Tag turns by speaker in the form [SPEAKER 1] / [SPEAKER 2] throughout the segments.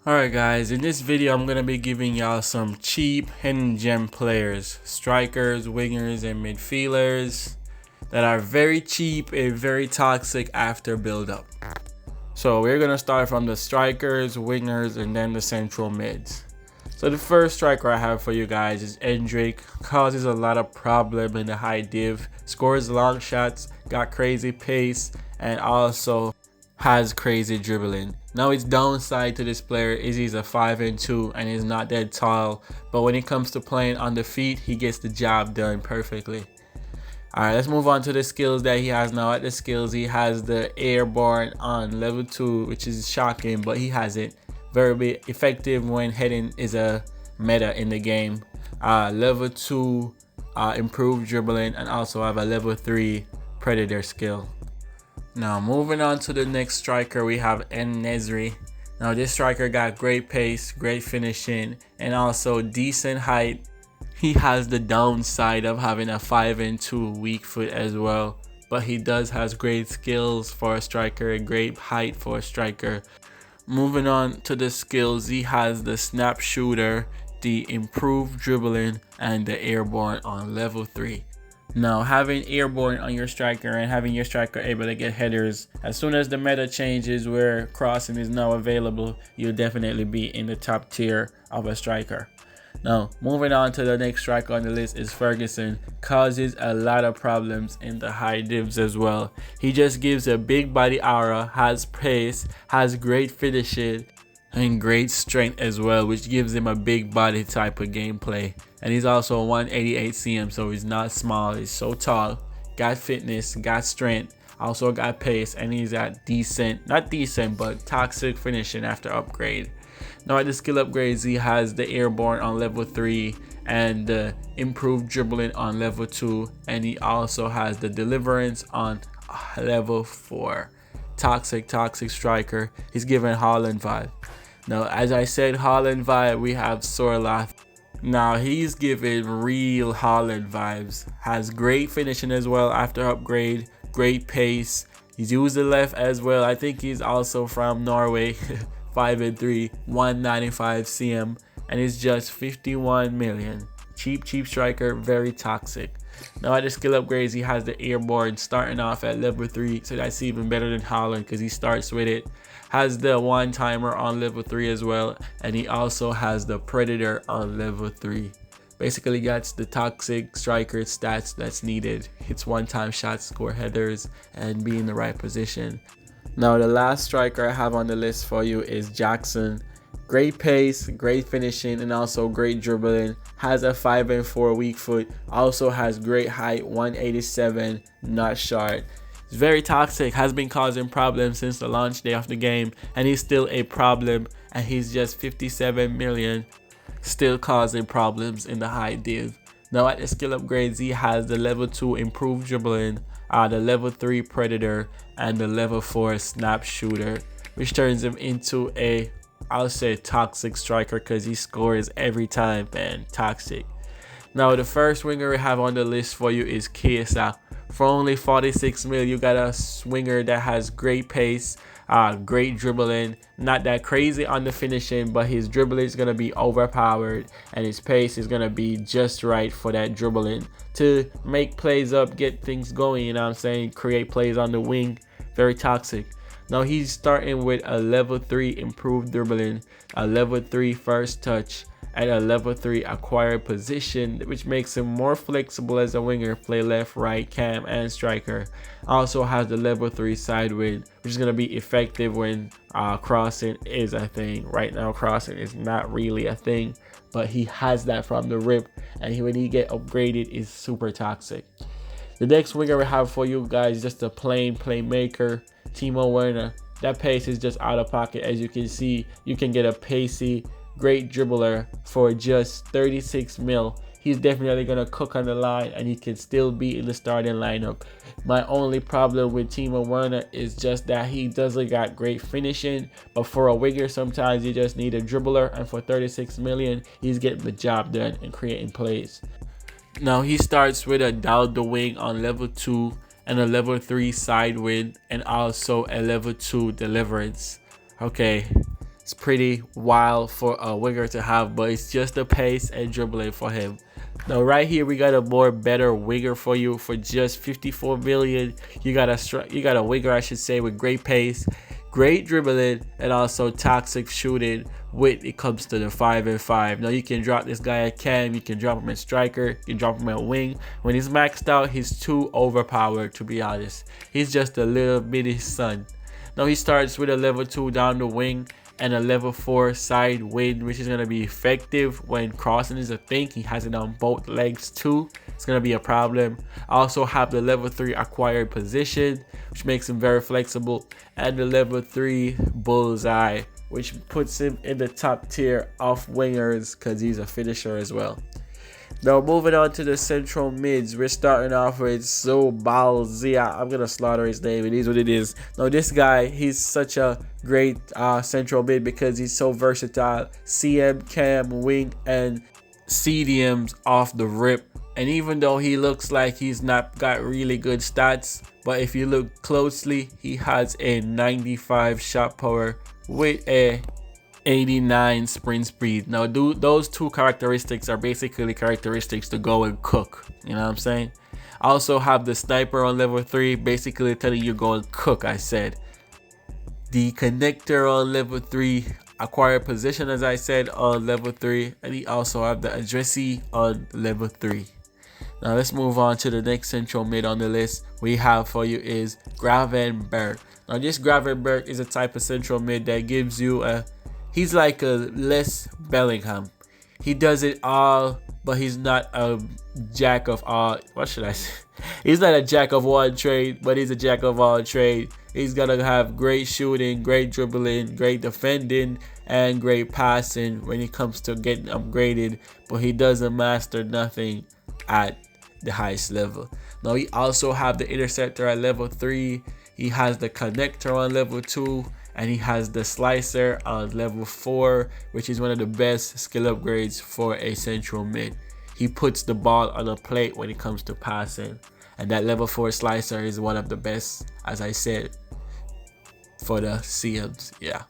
[SPEAKER 1] Alright guys, in this video I'm going to be giving y'all some cheap hidden gem players, strikers, wingers, and midfielders that are very cheap and very toxic after build up. So we're going to start from the strikers, wingers, and then the central mids. So the first striker I have for you guys is Endrick. Causes a lot of problem in the high div, scores long shots, got crazy pace, and also has crazy dribbling. Now its downside to this player is he's a 5'2" and he's not that tall, but when it comes to playing on the feet, he gets the job done perfectly. Alright, let's move on to the skills that he has now. At the skills, he has the airborne on level 2, which is shocking, but he has it. Very effective when heading is a meta in the game. Level 2 improved dribbling, and also have a level 3 predator skill. Now moving on to the next striker, we have En-Nesyri. Now this striker got great pace, great finishing, and also decent height. He has the downside of having a 5'2" weak foot as well, but he does has great skills for a striker, a great height for a striker. Moving on to the skills, he has the snap shooter, the improved dribbling, and the airborne on level 3. Now having airborne on your striker and having your striker able to get headers, as soon as the meta changes where crossing is now available, you'll definitely be in the top tier of a striker. Now moving on to the next striker on the list is Ferguson. Causes a lot of problems in the high divs as well. He just gives a big body aura, has pace, has great finishing, and great strength as well, which gives him a big body type of gameplay. And he's also 188 cm, so he's not small. He's so tall, got fitness, got strength, also got pace, and he's at decent, not decent, but toxic finishing after upgrade. Now at the skill upgrades, he has the airborne on level 3 and the improved dribbling on level 2, and he also has the deliverance on level 4. Toxic striker. He's given Haaland vibe. Now as I said Haaland vibe, we have Sorloth. Now he's giving real Haaland vibes. Has great finishing as well after upgrade, great pace. He's used the left as well. I think he's also from Norway. 5'3", 195 cm, and it's just 51 million. Cheap striker, very toxic. Now at the skill upgrades, he has the airborne starting off at level 3, so that's even better than Haaland because he starts with it. Has the one timer on level 3 as well, and he also has the predator on level 3. Basically gets the toxic striker stats that's needed. Hits one-time shots, score headers, and be in the right position. Now the last striker I have on the list for you is Jackson. Great pace, great finishing, and also great dribbling. Has a 5'4" weak foot. Also has great height, 187, not short. He's very toxic, has been causing problems since the launch day of the game, and he's still a problem, and he's just 57 million, still causing problems in the high div. Now at the skill upgrades, he has the level 2 improved dribbling, the level 3 predator, and the level 4 snap shooter, which turns him into a, I'll say, toxic striker because he scores every time, man. Toxic. Now the first winger we have on the list for you is Chiesa. For only 46 mil, you got a winger that has great pace, great dribbling, not that crazy on the finishing, but his dribbling is going to be overpowered and his pace is going to be just right for that dribbling to make plays up, get things going, you know what I'm saying, create plays on the wing. Very toxic. Now he's starting with a level 3 improved dribbling, a level 3 first touch, and a level 3 acquired position, which makes him more flexible as a winger, play left, right, cam, and striker. Also has the level 3 side win, which is going to be effective when crossing is a thing. Right now crossing is not really a thing, but he has that from the rip, and when he get upgraded is super toxic. The next winger we have for you guys is just a plain playmaker, Timo Werner. That pace is just out of pocket. As you can see, you can get a pacey, great dribbler for just 36 mil. He's definitely going to cook on the line, and he can still be in the starting lineup. My only problem with Timo Werner is just that he doesn't got great finishing, but for a winger sometimes you just need a dribbler, and for 36 million he's getting the job done and creating plays. Now he starts with a down the wing on level 2 and a level 3 side win, and also a level 2 deliverance. Okay, It's pretty wild for a winger to have, but it's just the pace and dribbling for him. Now right here we got a more better winger for you for just 54 million. You got a winger, I should say, with great pace, great dribbling, and also toxic shooting when it comes to the 5-and-5. Now you can drop this guy at cam, you can drop him at striker, you can drop him at wing. When he's maxed out, he's too overpowered, to be honest. He's just a little mini son. Now he starts with a level 2 down the wing and a level 4 side wind, which is going to be effective when crossing is a thing. He has it on both legs too. It's going to be a problem. I also have the level 3 acquired position, which makes him very flexible, and the level 3 bullseye, which puts him in the top tier of wingers because he's a finisher as well. Now moving on to the central mids, we're starting off with Zobalzia. I'm gonna slaughter his name. It is what it is. Now this guy, he's such a great central mid because he's so versatile. CM, cam, wing, and CDMs off the rip. And even though he looks like he's not got really good stats, but if you look closely, he has a 95 shot power with a 89 sprint speed. Now those two characteristics are basically characteristics to go and cook, you know what I'm saying? I also have the sniper on level 3, basically telling you go and cook. I said the connector on level 3, acquired position as I said on level 3, and he also have the addressee on level 3. Now let's move on to the next central mid on the list we have for you is Gravenberg. Now this Gravenberg is a type of central mid that gives you he's like a less Bellingham. He does it all, but he's not a jack of all. What should I say? He's not a jack of one trade, but he's a jack of all trade. He's gonna have great shooting, great dribbling, great defending, and great passing when it comes to getting upgraded, but he doesn't master nothing at the highest level. Now he also have the interceptor at level 3. He has the connector on level 2. And he has the slicer on level 4, which is one of the best skill upgrades for a central mid. He puts the ball on a plate when it comes to passing, and that level 4 slicer is one of the best, as I said, for the CMs. Yeah,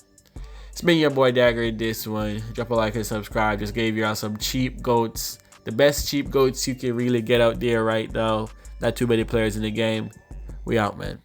[SPEAKER 1] it's been your boy Dagger in this one. Drop a like and subscribe. Just gave you all some cheap goats, the best cheap goats you can really get out there right now. Not too many players in the game. We out, man.